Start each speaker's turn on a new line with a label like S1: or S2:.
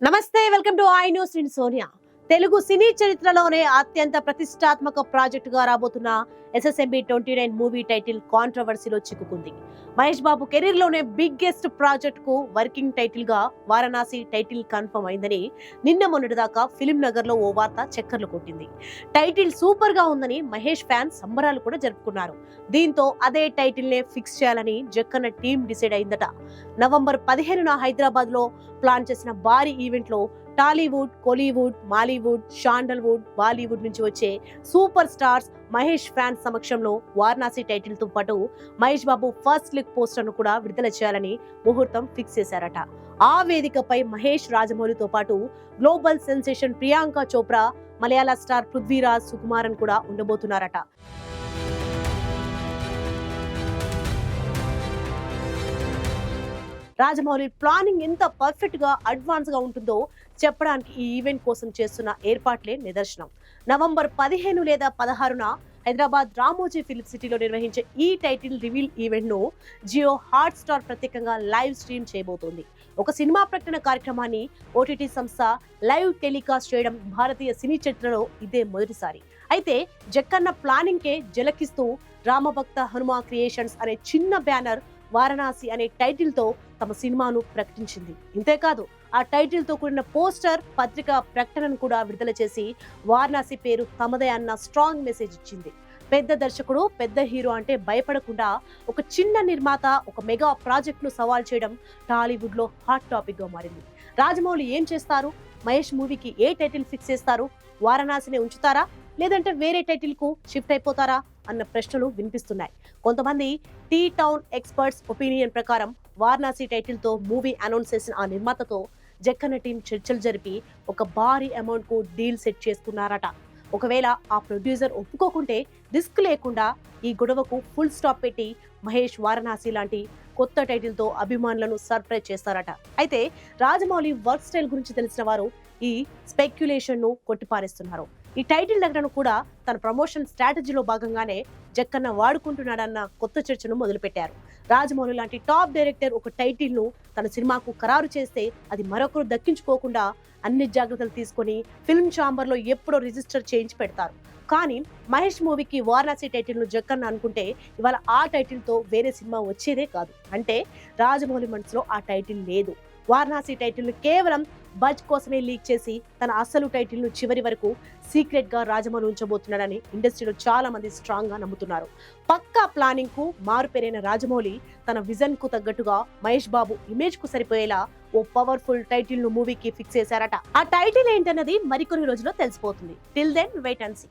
S1: నమస్తే, welcome to I news. నేను సోనియా. తెలుగు సినీ చరిత్రలోనే అత్యంత ప్రతిష్టాత్మక ప్రాజెక్టుగా రాబోతున్న SSMB 29 మూవీ టైటిల్ కాంట్రవర్సీలో చిక్కుకుంది. మహేష్ బాబు కెరీర్ లోనే బిగ్గెస్ట్ ప్రాజెక్ట్ కు వర్కింగ్ టైటిల్ గా వారణాసి టైటిల్ కన్ఫర్మ్ అయిందని నిన్న మొన్నటిదాకా ఫిల్మ్ నగర్ లో ఓ వార్త చక్కర్లు కొట్టింది. టైటిల్ సూపర్ గా ఉందని మహేష్ ఫ్యాన్స్ సంబరాలు కూడా జరుపుకున్నారు. దీంతో అదే టైటిల్ నే ఫిక్స్ చేయాలని జక్కన్న టీం డిసైడ్ అయిందట. నవంబర్ 15న హైదరాబాద్ లో ప్లాన్ చేసిన భారీ ఈవెంట్ లో టాలీవుడ్, కోలీవుడ్, మాలీవుడ్, శాండల్వుడ్, బాలీవుడ్ నుంచి వచ్చే సూపర్ స్టార్స్ మహేష్ ఫ్యాన్స్ సమక్షంలో వారణాసి టైటిల్ తో పాటు Mahesh Babu first look poster ను కూడా విడుదల చేయాలని ముహూర్తం ఫిక్స్ చేశారట. ఆ వేదికపై మహేష్, రాజమౌళితో పాటు గ్లోబల్ సెన్సేషన్ ప్రియాంక చోప్రా, మలయాళ స్టార్ పృథ్వీరాజ్ సుకుమారన్ కూడా ఉండబోతున్నారట. రాజమౌళి ప్లానింగ్ ఎంత పర్ఫెక్ట్ గా అడ్వాన్స్ గా ఉంటుందో చెప్పడానికి ఈ ఈవెంట్ కోసం చేస్తున్న ఏర్పాట్లే నిదర్శనం. నవంబర్ 15 లేదా 16న హైదరాబాద్ రామోజీ ఫిలిం సిటీలో నిర్వహించే ఈ టైటిల్ రివీల్ ఈవెంట్ ను జియో హాట్ స్టార్ ప్రత్యేకంగా లైవ్ స్ట్రీమ్ చేయబోతోంది. ఒక సినిమా ప్రకటన కార్యక్రమాన్ని ఓటీటీ సంస్థ లైవ్ టెలికాస్ట్ చేయడం భారతీయ సినీ చరిత్రలో ఇదే మొదటిసారి. అయితే జక్కన్న ప్లానింగ్ కే జలకిస్తూ రామభక్త హనుమా క్రియేషన్స్ అనే చిన్న బ్యానర్ వారణాసి అనే టైటిల్ తో తమ సినిమాను ప్రకటించింది. ఇంతేకాదు ఆ టైటిల్ తో కూడిన పోస్టర్, పత్రిక ప్రకటనను కూడా విడుదల చేసి వారణాసి పేరు తమదే అన్న స్ట్రాంగ్ మెసేజ్ ఇచ్చింది. పెద్ద దర్శకుడు, పెద్ద హీరో అంటే భయపడకుండా ఒక చిన్న నిర్మాత ఒక మెగా ప్రాజెక్ట్ ను సవాల్ చేయడం టాలీవుడ్ లో హాట్ టాపిక్ గా మారింది. రాజమౌళి ఏం చేస్తారు? మహేష్ మూవీకి ఏ టైటిల్ ఫిక్స్ చేస్తారు? వారణాసిని ఉంచుతారా లేదంటే వేరే టైటిల్ కు షిఫ్ట్ అయిపోతారా అన్న ప్రశ్నలు వినిపిస్తున్నాయి. కొంతమంది టీ టౌన్ ఎక్స్పర్ట్స్ ఒపీనియన్ ప్రకారం వారణాసి టైటిల్ తో మూవీ అనౌన్స్ చేసిన ఆ నిర్మాతతో జక్కన్న టీం చర్చలు జరిపి ఒక భారీ అమౌంట్ కు డీల్ సెట్ చేసుకున్నారట. ఒకవేళ ఆ ప్రొడ్యూసర్ ఒప్పుకోకుంటే రిస్క్ లేకుండా ఈ గొడవకు ఫుల్ స్టాప్ పెట్టి మహేష్ వారణాసి లాంటి కొత్త టైటిల్ తో అభిమానులను సర్ప్రైజ్ చేస్తారట. అయితే రాజమౌళి వర్క్ స్టైల్ గురించి తెలిసిన వారు ఈ స్పెక్యులేషన్ ను కొట్టిపారేస్తున్నారు. ఈ టైటిల్ దగ్గరను కూడా తన ప్రమోషన్ స్ట్రాటజీలో భాగంగానే జక్కన్న వాడుకుంటున్నాడన్న కొత్త చర్చను మొదలుపెట్టారు. రాజమౌళి లాంటి టాప్ డైరెక్టర్ ఒక టైటిల్ ను తన సినిమాకు ఖరారు చేస్తే అది మరొకరు దక్కించుకోకుండా అన్ని జాగ్రత్తలు తీసుకొని ఫిల్మ్ ఛాంబర్ లో ఎప్పుడో రిజిస్టర్ చేయించి పెడతారు. కానీ మహేష్ మూవీకి వారణాసి టైటిల్ ను జక్కన్న అనుకుంటే ఇవాళ ఆ టైటిల్ తో వేరే సినిమా వచ్చేదే కాదు. అంటే రాజమౌళి మనసులో ఆ టైటిల్ లేదు. వారణాసి టైటిల్ ను కేవలం బజ్ కోసమే లీక్ చేసి తన అసలు టైటిల్ ను చివరి వరకు సీక్రెట్ గా రాజమౌళి ఉంచబోతున్నాడని ఇండస్ట్రీలో చాలా మంది స్ట్రాంగ్ గా నమ్ముతున్నారు. పక్కా ప్లానింగ్ కు మారుపేరైన రాజమౌళి తన విజన్ కు తగ్గట్టుగా మహేష్ బాబు ఇమేజ్ కు సరిపోయేలా ఓ పవర్ఫుల్ టైటిల్ ను మూవీకి ఫిక్స్ చేశారట. ఆ టైటిల్ ఏంటన్నది మరికొన్ని రోజుల్లో తెలిసిపోతుంది. Till then wait and see.